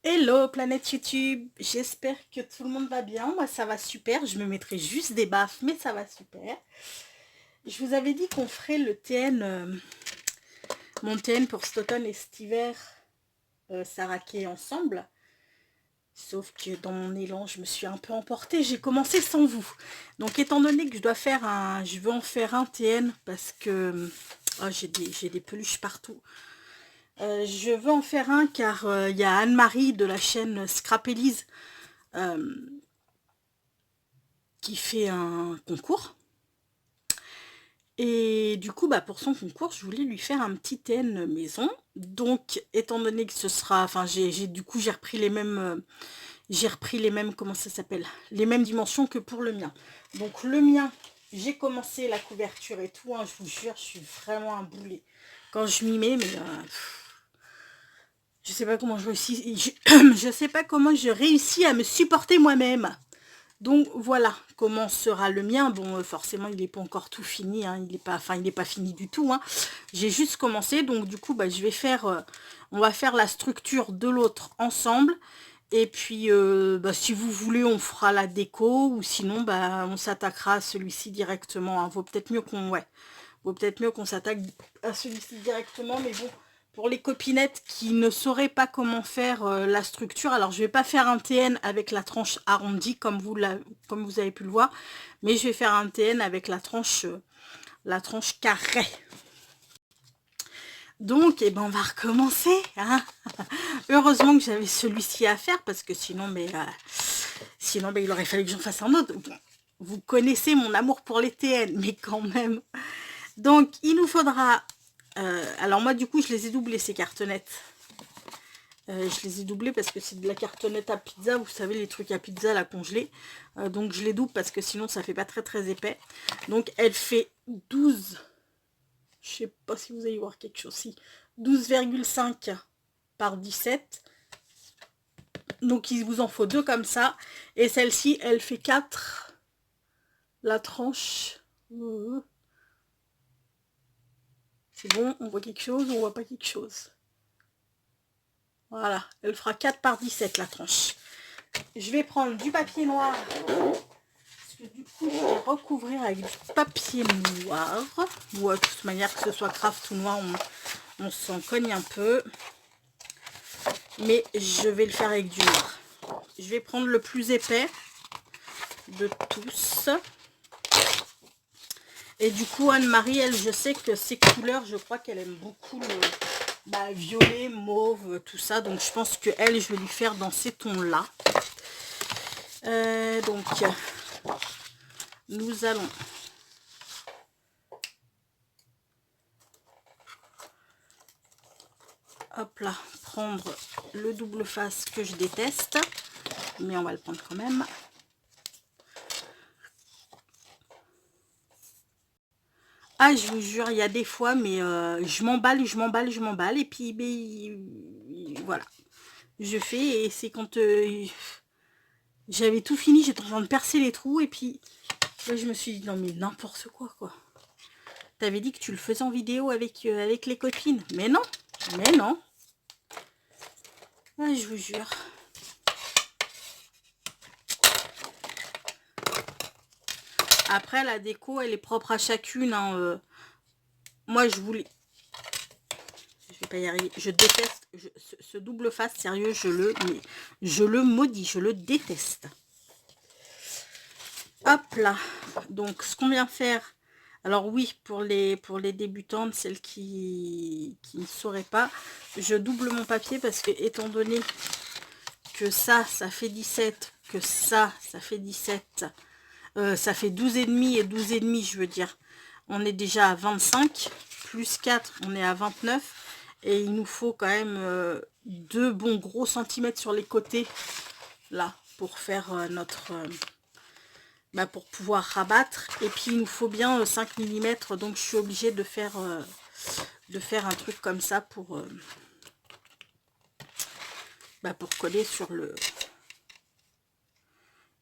Hello planète YouTube, j'espère que tout le monde va bien, moi ça va super, je me mettrai juste des baffes mais ça va super. Je vous avais dit qu'on ferait le TN, mon TN pour cet automne et cet hiver, Saraké ensemble. Sauf que dans mon élan je me suis un peu emportée, j'ai commencé sans vous. Donc étant donné que je veux en faire un TN parce que oh, j'ai des peluches partout. Je veux en faire un car il y a Anne-Marie de la chaîne Scrapelise qui fait un concours. Et du coup, pour son concours, je voulais lui faire un petit TN maison. Donc, étant donné que ce sera... Enfin, du coup, j'ai repris les mêmes... Comment ça s'appelle? Les mêmes dimensions que pour le mien. Donc, le mien, j'ai commencé la couverture et tout. Hein, je vous jure, je suis vraiment un boulet. Quand je m'y mets, mais... je sais pas comment je réussis... je sais pas comment je réussis à me supporter moi-même. Donc voilà comment sera le mien. Bon, forcément, il n'est pas encore tout fini. Hein. Il n'est pas fini du tout. Hein. J'ai juste commencé. Donc du coup, je vais faire... on va faire la structure de l'autre ensemble. Et puis, si vous voulez, on fera la déco. Ou sinon, on s'attaquera à celui-ci directement. Hein. Vaut peut-être mieux qu'on s'attaque à celui-ci directement. Mais bon... Pour les copinettes qui ne sauraient pas comment faire la structure, alors je vais pas faire un TN avec la tranche arrondie comme vous avez pu le voir, mais je vais faire un TN avec la tranche carrée. Donc, on va recommencer. Hein. Heureusement que j'avais celui-ci à faire parce que sinon, il aurait fallu que j'en fasse un autre. Bon, vous connaissez mon amour pour les TN, mais quand même. Donc, il nous faudra... alors moi, du coup, je les ai doublées, ces cartonnettes. Je les ai doublées parce que c'est de la cartonnette à pizza, vous savez, les trucs à pizza, la congelée. Donc, je les double parce que sinon, ça fait pas très très épais. Donc, elle fait 12... Je sais pas si vous allez voir quelque chose. Si, 12,5 par 17. Donc, il vous en faut deux comme ça. Et celle-ci, elle fait 4. La tranche... C'est bon, on voit quelque chose ou on voit pas quelque chose. Voilà, elle fera 4 par 17 la tranche. Je vais prendre du papier noir. Parce que du coup, je vais recouvrir avec du papier noir. Ou de toute manière, que ce soit craft ou noir, on s'en cogne un peu. Mais je vais le faire avec du noir. Je vais prendre le plus épais de tous. Et du coup, Anne-Marie, elle, je sais que ses couleurs, je crois qu'elle aime beaucoup le violet, mauve, tout ça. Donc, je pense que elle, je vais lui faire dans ces tons-là. Donc, nous allons... Hop là, prendre le double face que je déteste. Mais on va le prendre quand même. Ah, je vous jure, il y a des fois, mais je m'emballe. Et puis, voilà. Je fais, et c'est quand j'avais tout fini, j'étais en train de percer les trous. Et puis, là, je me suis dit, non mais n'importe quoi, quoi. T'avais dit que tu le faisais en vidéo avec les copines. Mais non, mais non. Ah, je vous jure. Après, la déco, elle est propre à chacune. Hein, moi, je voulais... Je vais pas y arriver. Je déteste ce double face. Sérieux, je le maudis. Je le déteste. Hop là. Donc, ce qu'on vient faire... Alors oui, pour les débutantes, celles qui ne sauraient pas, je double mon papier parce que, étant donné que ça fait 17, que ça fait 17... ça fait 12,5 et 12,5, je veux dire. On est déjà à 25. Plus 4, on est à 29. Et il nous faut quand même 2 bons gros centimètres sur les côtés. Là, pour faire notre... pour pouvoir rabattre. Et puis, il nous faut bien 5 mm. Donc, je suis obligée de faire un truc comme ça pour coller sur le...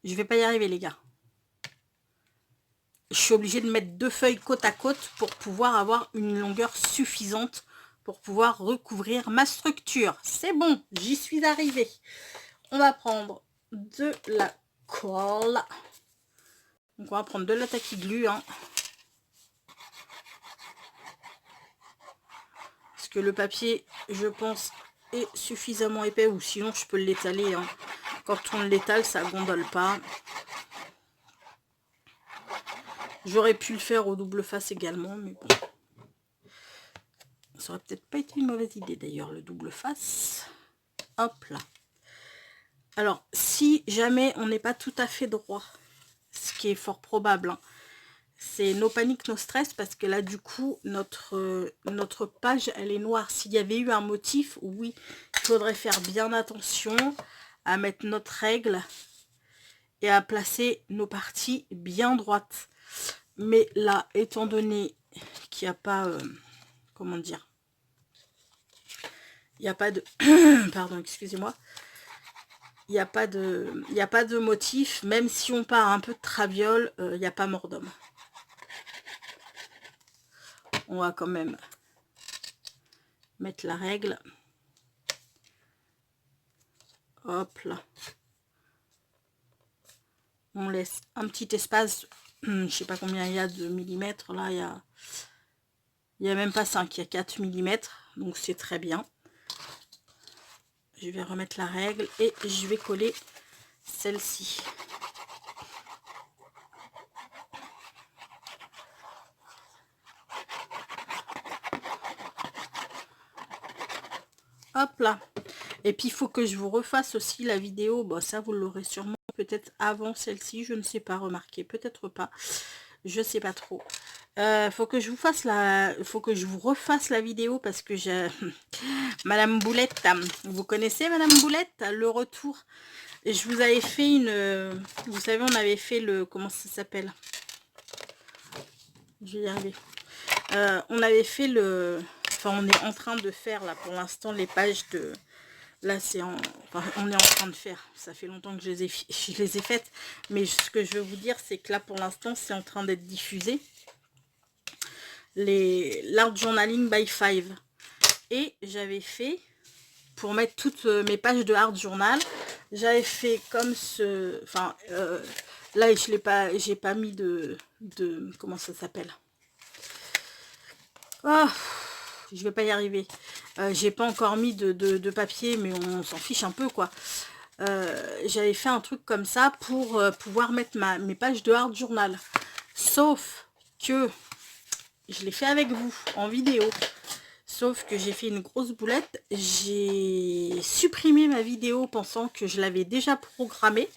Je vais pas y arriver, les gars. Je suis obligée de mettre 2 feuilles côte à côte pour pouvoir avoir une longueur suffisante pour pouvoir recouvrir ma structure. C'est bon, j'y suis arrivée. On va prendre de la colle. Donc on va prendre de la taquiglue, hein. Parce que le papier, je pense, est suffisamment épais, ou sinon je peux l'étaler, hein. Quand on l'étale, ça gondole pas. J'aurais pu le faire au double face également, mais bon. Ça aurait peut-être pas été une mauvaise idée d'ailleurs, le double face. Hop là. Alors, si jamais on n'est pas tout à fait droit, ce qui est fort probable, hein, c'est no panique, no stress, parce que là, du coup, notre page, elle est noire. S'il y avait eu un motif, oui, il faudrait faire bien attention à mettre notre règle et à placer nos parties bien droites. Mais là, étant donné qu'il n'y a pas, comment dire, il n'y a pas de, pardon, excusez-moi, il n'y a pas de motif, même si on part un peu de traviole, il n'y a pas mort d'homme. On va quand même mettre la règle. Hop là. On laisse un petit espace, je sais pas combien il y a de millimètres, là il y a même pas 5, il y a 4 millimètres, donc c'est très bien. Je vais remettre la règle et je vais coller celle-ci. Hop là. Et puis il faut que je vous refasse aussi la vidéo. Bon, ça vous l'aurez sûrement peut-être avant celle-ci, je ne sais pas, remarquer, peut-être pas. Je sais pas trop. Faut que je vous refasse la vidéo parce que j'ai Madame Boulette, vous connaissez Madame Boulette, le retour. Et je vous avais fait une, vous savez, on avait fait le, comment ça s'appelle, je vais y arriver. On avait fait le, enfin on est en train de faire là pour l'instant les pages de, là c'est en, enfin, on est en train de faire, ça fait longtemps que je les ai faites, mais ce que je veux vous dire c'est que là pour l'instant c'est en train d'être diffusé, l'art journaling by 5, et j'avais fait, pour mettre toutes mes pages de art journal, j'avais fait comme ce, enfin là je l'ai pas, j'ai pas mis de comment ça s'appelle, oh, je vais pas y arriver, j'ai pas encore mis de papier, mais on s'en fiche un peu quoi. J'avais fait un truc comme ça pour pouvoir mettre mes pages de art journal, sauf que je l'ai fait avec vous en vidéo, sauf que j'ai fait une grosse boulette, j'ai supprimé ma vidéo pensant que je l'avais déjà programmée,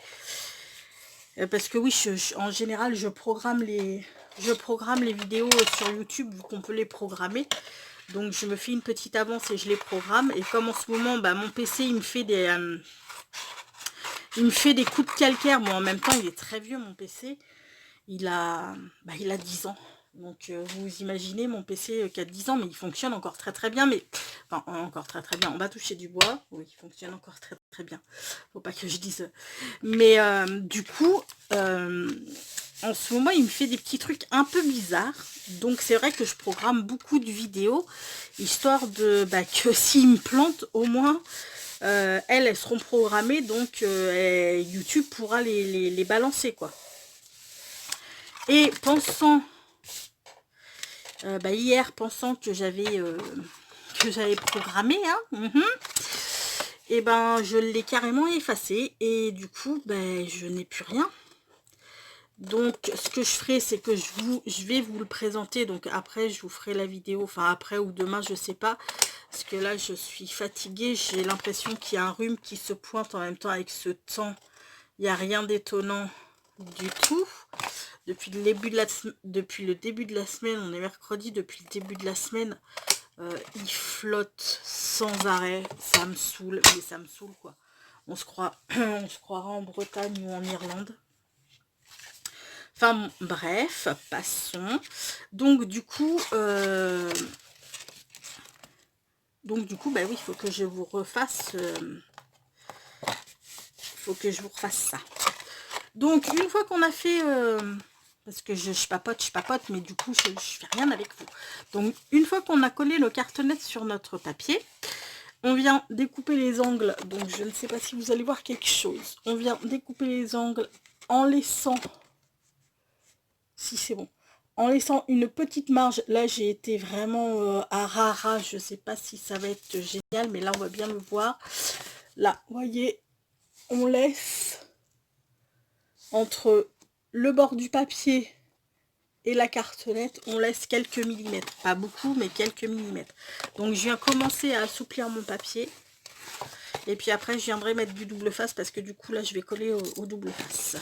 parce que oui, en général je programme les vidéos sur YouTube vu qu'on peut les programmer. Donc je me fais une petite avance et je les programme. Et comme en ce moment, bah, mon PC il me fait des coups de calcaire. Bon, en même temps il est très vieux mon PC. Il a 10 ans. Donc vous imaginez mon PC qui a 10 ans, mais il fonctionne encore très très bien. Mais enfin encore très très bien. On va toucher du bois. Oui, il fonctionne encore très très bien. Faut pas que je dise. Mais du coup, en ce moment, il me fait des petits trucs un peu bizarres. Donc c'est vrai que je programme beaucoup de vidéos, histoire de que s'il me plante, au moins elles seront programmées. Donc YouTube pourra les balancer quoi. Et pensant hier, pensant que j'avais programmé, hein, et ben je l'ai carrément effacé et du coup je n'ai plus rien. Donc ce que je ferai, c'est que je vais vous le présenter. Donc après je vous ferai la vidéo, enfin après ou demain, je sais pas, parce que là je suis fatiguée, j'ai l'impression qu'il y a un rhume qui se pointe en même temps avec ce temps. Il n'y a rien d'étonnant du tout. Depuis le début de la semaine, on est mercredi, depuis le début de la semaine, il flotte sans arrêt. Ça me saoule, mais ça me saoule quoi. On se croira en Bretagne ou en Irlande. Enfin bref, passons. Donc du coup, oui, il faut que je vous refasse. Ça. Donc une fois qu'on a fait Parce que je papote, mais du coup, je fais rien avec vous. Donc, une fois qu'on a collé nos cartonnettes sur notre papier, on vient découper les angles. Donc, je ne sais pas si vous allez voir quelque chose. On vient découper les angles en laissant... Si c'est bon. En laissant une petite marge. Là, j'ai été vraiment à rara. Je ne sais pas si ça va être génial, mais là, on va bien le voir. Là, vous voyez, on laisse entre le bord du papier et la cartonnette, on laisse quelques millimètres. Pas beaucoup, mais quelques millimètres. Donc, je viens commencer à assouplir mon papier. Et puis après, je viendrai mettre du double face parce que du coup, là, je vais coller au double face.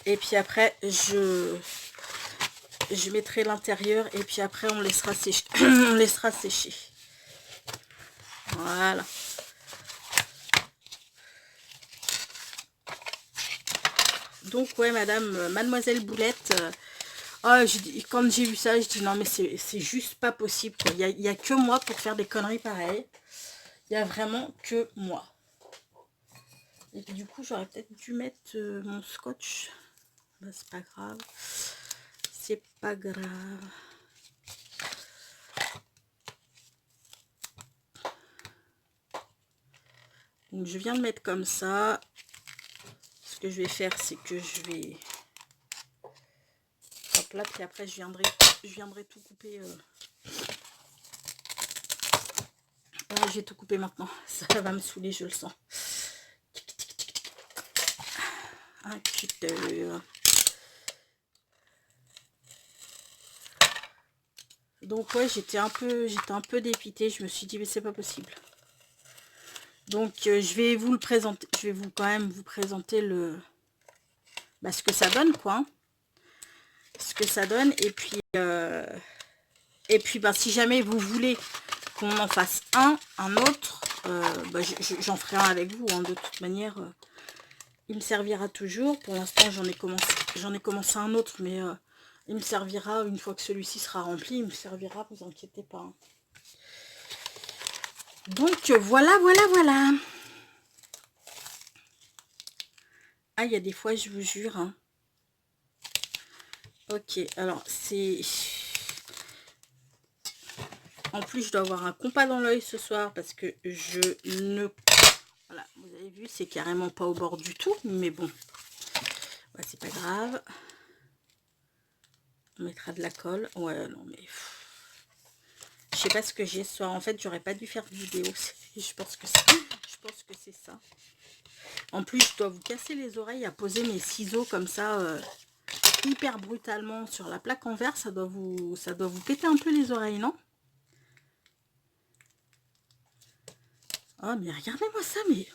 Et puis après, je mettrai l'intérieur et puis après, on laissera sécher. On laissera sécher. Voilà. Donc, ouais, mademoiselle Boulette... quand j'ai vu ça, je dis non mais c'est juste pas possible. Il y a que moi pour faire des conneries pareilles. Il y a vraiment que moi. Et du coup, j'aurais peut-être dû mettre mon scotch. Bah, c'est pas grave. C'est pas grave. Donc, je viens de mettre comme ça. Ce que je vais faire, c'est que je vais... Hop là, puis après, je viendrai tout couper... Ah, je vais tout couper maintenant. Ça va me saouler, je le sens. Un cutter. Donc ouais, j'étais un peu dépitée. Je me suis dit mais c'est pas possible. Donc je vais vous le présenter. Je vais quand même vous présenter ce que ça donne quoi. Hein. Ce que ça donne et puis si jamais vous voulez qu'on en fasse un autre, j'en ferai un avec vous. Hein. De toute manière, il me servira toujours. Pour l'instant, j'en ai commencé un autre, mais il me servira une fois que celui-ci sera rempli. Il me servira, vous inquiétez pas. Hein. Donc voilà. Ah, il y a des fois, je vous jure. Hein. Ok, alors c'est... En plus, je dois avoir un compas dans l'œil ce soir parce que je ne... Voilà, vous avez vu, c'est carrément pas au bord du tout, mais bon. Ouais, c'est pas grave. On mettra de la colle. Ouais, non, mais... Je sais pas ce que j'ai ce soir. En fait, j'aurais pas dû faire de vidéo. Je pense que c'est ça. En plus, je dois vous casser les oreilles à poser mes ciseaux comme ça, hyper brutalement sur la plaque en verre. Ça doit vous péter un peu les oreilles, non? Oh, mais regardez-moi ça, mais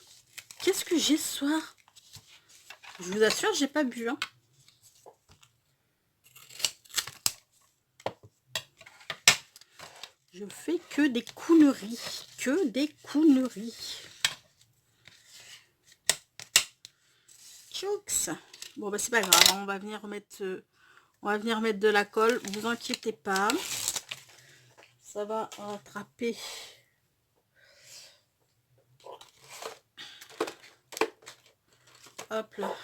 qu'est-ce que j'ai ce soir? Je vous assure, j'ai pas bu, hein. Je fais que des couneries. Que des couneries. Chokes. Bon, bah, c'est pas grave. On va venir mettre de la colle. Vous inquiétez pas. Ça va rattraper. Hop là.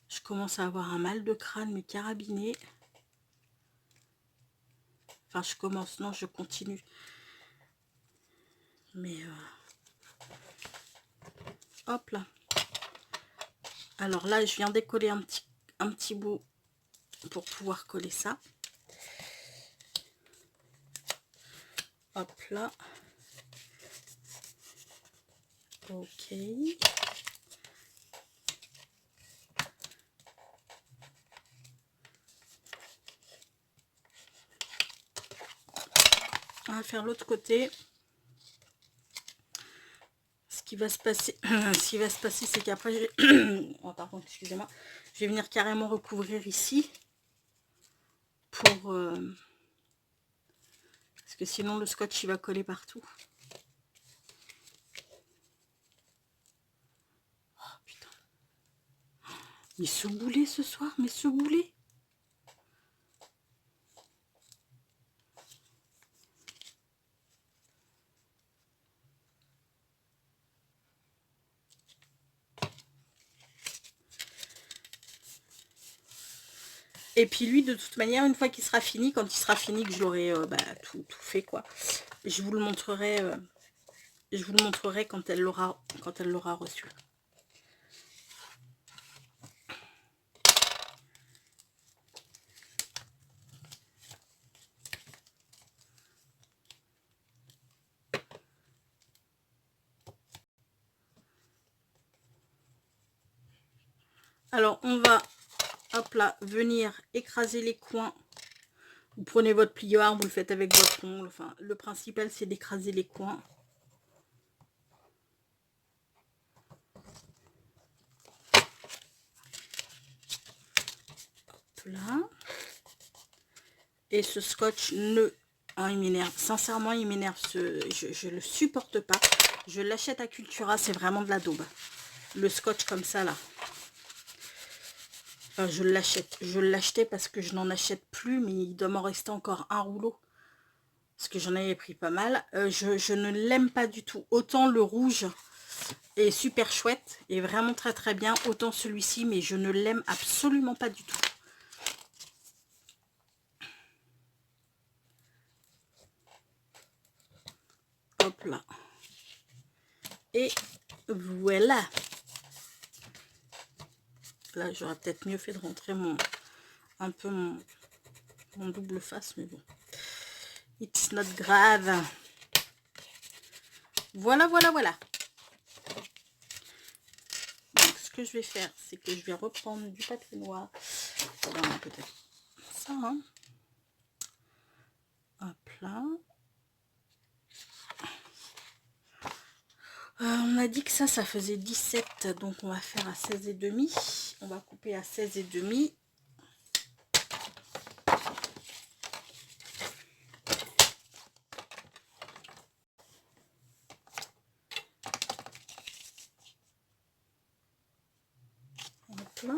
Je commence à avoir un mal de crâne, mais carabiné. Enfin, non, je continue. Mais, hop là. Alors là, je viens décoller un petit bout pour pouvoir coller ça. Hop là. Ok. On va faire l'autre côté. Ce qui va se passer, c'est qu'après, oh, par contre, excusez-moi, je vais venir carrément recouvrir ici pour parce que sinon le scotch il va coller partout. Oh putain, mais ce boulet ce soir, mais ce boulet. Et puis lui, de toute manière, une fois qu'il sera fini, quand il sera fini, que je l'aurai tout fait, quoi, je vous le montrerai, quand elle l'aura reçu. Alors, on va, hop là, venir écraser les coins. Vous prenez votre plioir, vous le faites avec votre ongle. Enfin, le principal, c'est d'écraser les coins. Hop là. Et ce scotch ne... Ah, il m'énerve. Sincèrement, il m'énerve. Je le supporte pas. Je l'achète à Cultura, c'est vraiment de la daube. Le scotch comme ça, là. Enfin, je l'achète. Je l'achetais parce que je n'en achète plus, mais il doit m'en rester encore un rouleau. Parce que j'en avais pris pas mal. Je ne l'aime pas du tout. Autant le rouge est super chouette et vraiment très très bien. Autant celui-ci, mais je ne l'aime absolument pas du tout. Hop là. Et voilà. Là, j'aurais peut-être mieux fait de rentrer un peu mon double face, mais bon. It's not grave. Voilà, voilà, voilà. Donc, ce que je vais faire, c'est que je vais reprendre du papier noir. Peut-être ça, hein. Hop là. On a dit que ça faisait 17, donc on va faire à 16,5. On va couper à 16,5. Hop là.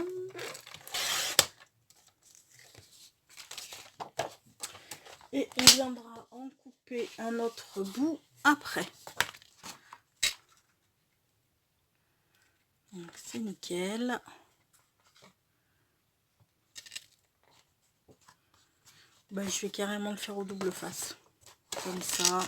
Et on viendra en couper un autre bout après. Donc c'est nickel. Ben, je vais carrément le faire au double face. Comme ça.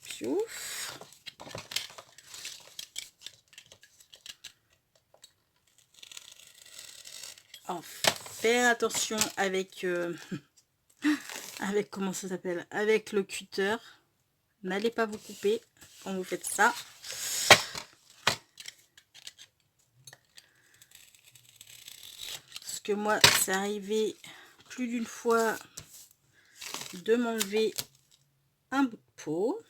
Piouf. Alors, faire attention avec... avec comment ça s'appelle, avec le cutter. N'allez pas vous couper quand vous faites ça. Parce que moi, c'est arrivé plus d'une fois de m'enlever un bout de peau.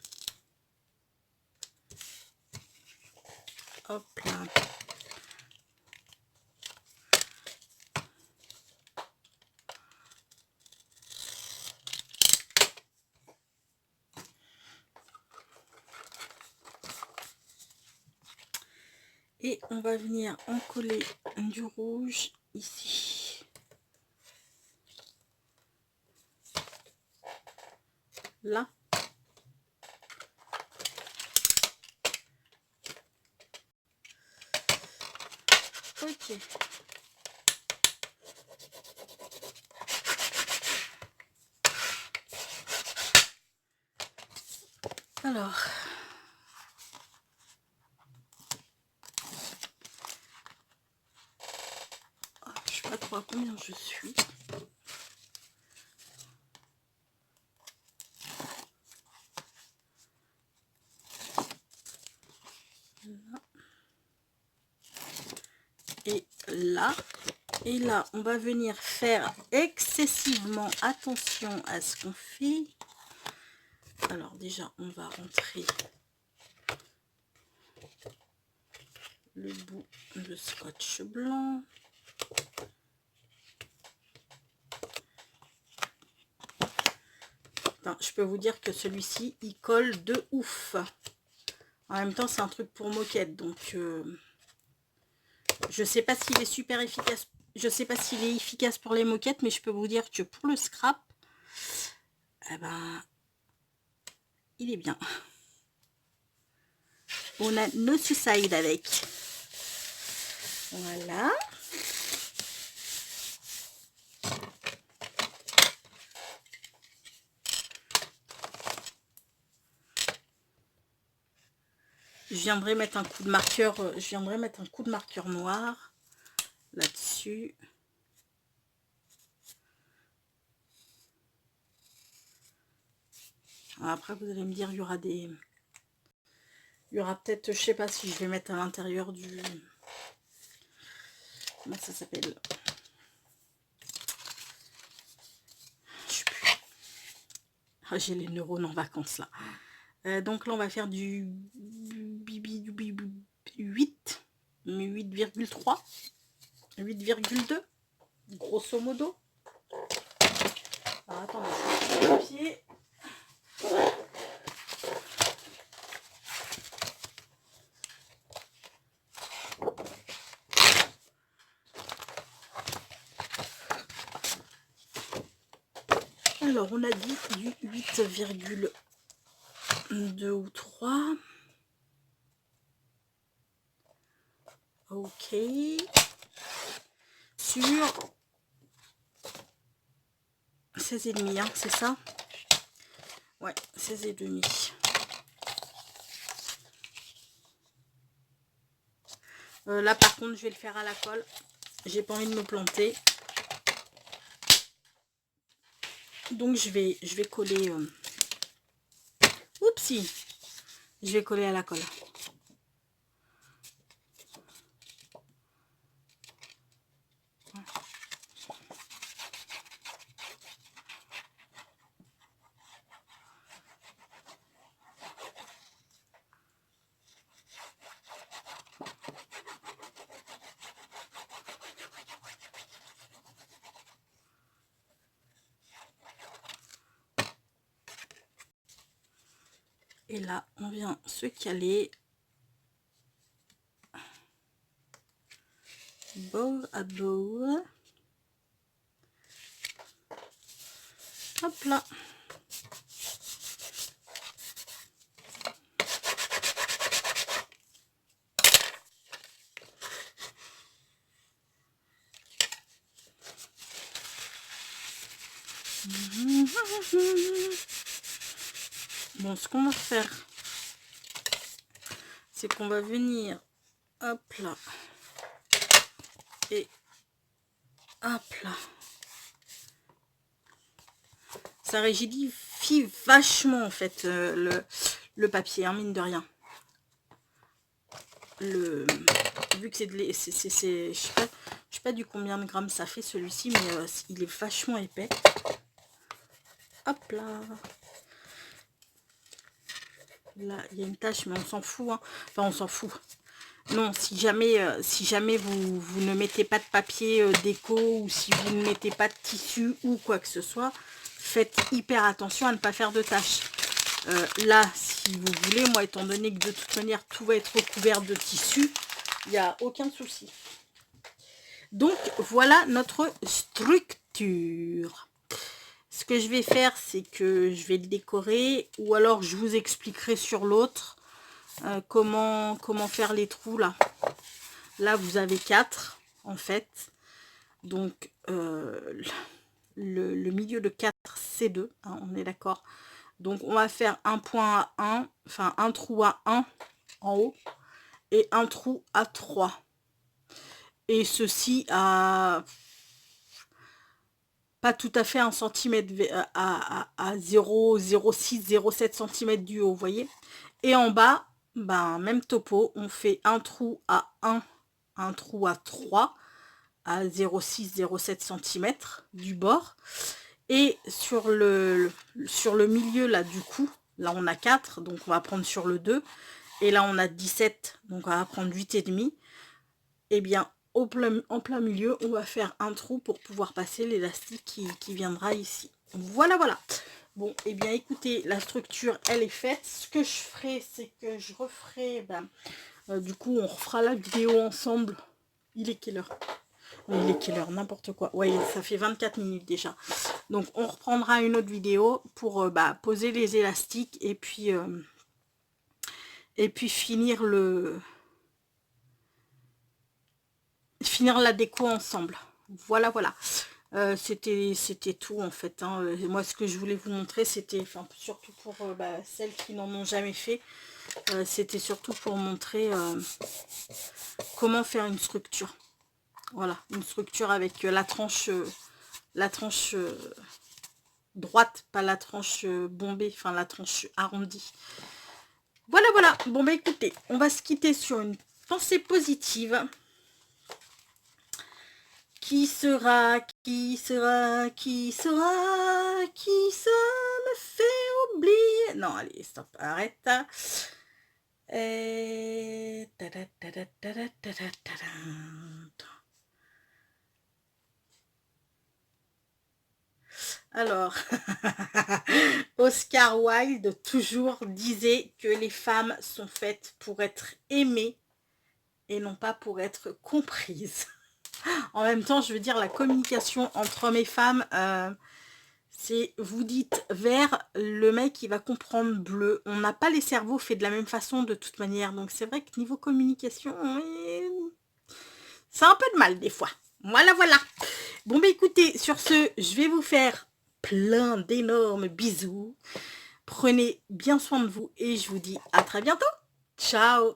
Hop là. Et on va venir en coller du rouge ici. Là. Ok. Alors. Je sais pas trop à combien je suis. Là. Et là. Et là, on va venir faire excessivement attention à ce qu'on fait. Alors déjà, on va rentrer le bout de scotch blanc. Enfin, je peux vous dire que celui-ci, il colle de ouf. En même temps, c'est un truc pour moquette, donc je sais pas s'il est super efficace. Je sais pas s'il est efficace pour les moquettes, mais je peux vous dire que pour le scrap, eh ben, il est bien. On a nos suicides avec. Voilà. Je viendrai mettre un coup de marqueur, noir là-dessus. Après, vous allez me dire, il y aura peut-être, je sais pas si je vais mettre à l'intérieur du... Comment ça s'appelle? Je sais plus. Ah, j'ai les neurones en vacances là. Donc là, on va faire du 8, mais 8,3, 8,2, grosso modo. Alors, attendez, je vais vérifier. Alors, on a dit du 8,2 ou 3. Ok. Sur 16,5, hein, c'est ça? Ouais, 16,5. Là, par contre, je vais le faire à la colle. J'ai pas envie de me planter. Donc, je vais coller... Oupsie! Je vais coller à la colle. Et là, on vient se caler. Bow à bow. Hop là. Bon, ce qu'on va faire, c'est qu'on va venir, hop là, et hop là. Ça rigidifie vachement en fait le papier, hein, mine de rien. Vu que c'est de je sais pas du combien de grammes ça fait celui-ci, mais il est vachement épais. Hop là. Là, il y a une tache, mais on s'en fout. Hein. Enfin, on s'en fout. Non, si jamais vous ne mettez pas de papier déco ou si vous ne mettez pas de tissu ou quoi que ce soit, faites hyper attention à ne pas faire de taches. Là, si vous voulez, moi, étant donné que de toute manière, tout va être recouvert de tissu, il n'y a aucun souci. Donc, voilà notre structure. Ce que je vais faire, c'est que je vais le décorer ou alors je vous expliquerai sur l'autre comment faire les trous là. Là, vous avez 4 en fait. Donc, le milieu de 4, c'est 2. Hein, on est d'accord. Donc, on va faire un point à 1, enfin un trou à 1 en haut et un trou à 3. Et ceci à... pas tout à fait 1 cm à 0,06, 0,7 cm du haut, vous voyez. Et en bas, ben, même topo, on fait un trou à 1, un trou à 3, à 0,6, 0,7 cm du bord. Et sur le milieu, là, du coup, là, on a 4, donc on va prendre sur le 2. Et là, on a 17, donc on va prendre 8,5. Et bien, en plein milieu, on va faire un trou pour pouvoir passer l'élastique qui viendra ici. Voilà, voilà. Bon, et bien, écoutez, la structure, elle est faite. Ce que je ferai, c'est que je referai... du coup, on refera la vidéo ensemble. Il est quelle heure? Il est quelle heure? N'importe quoi. Ouais, ça fait 24 minutes déjà. Donc, on reprendra une autre vidéo pour poser les élastiques et puis et puis finir la déco ensemble. Voilà, voilà. C'était tout en fait, hein. Moi, ce que je voulais vous montrer, c'était, enfin, surtout pour celles qui n'en ont jamais fait, c'était surtout pour montrer comment faire une structure. Voilà, une structure avec la tranche droite, pas la tranche bombée, enfin la tranche arrondie. Voilà, voilà. Bon, bah écoutez, on va se quitter sur une pensée positive. Qui sera, qui sera, qui sera, qui ça me fait oublier? Non, allez, stop, arrête. Alors, Oscar Wilde toujours disait que les femmes sont faites pour être aimées et non pas pour être comprises. En même temps, je veux dire, la communication entre hommes et femmes, c'est, vous dites vert, le mec il va comprendre bleu. On n'a pas les cerveaux faits de la même façon de toute manière. Donc c'est vrai que niveau communication, c'est un peu de mal des fois. Voilà, voilà. Bon, bah écoutez, sur ce, je vais vous faire plein d'énormes bisous. Prenez bien soin de vous et je vous dis à très bientôt. Ciao.